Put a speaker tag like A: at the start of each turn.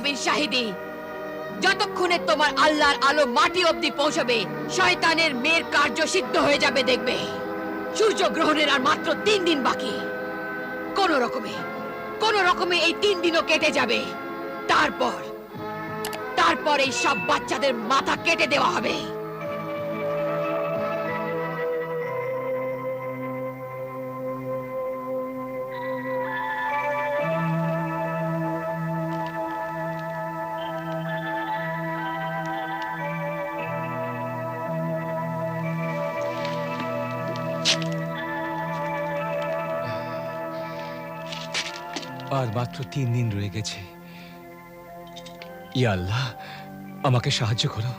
A: বিন শাহিদি, যতক্ষণে তোমার আল্লাহর আলো মাটি অবধি পৌঁছবে, শয়তানের মেয়ের কার্য সিদ্ধ হয়ে যাবে। দেখবে সূর্যগ্রহণের আর মাত্র 3 দিন বাকি। কোন রকমে এই 3 দিনও কেটে যাবে। তারপর এই সব বাচ্চাদের মাথা কেটে দেওয়া হবে।
B: আর মাত্র 3 দিন রয়ে গেছে। ইয়া আল্লাহ, আমাকে সাহায্য করো।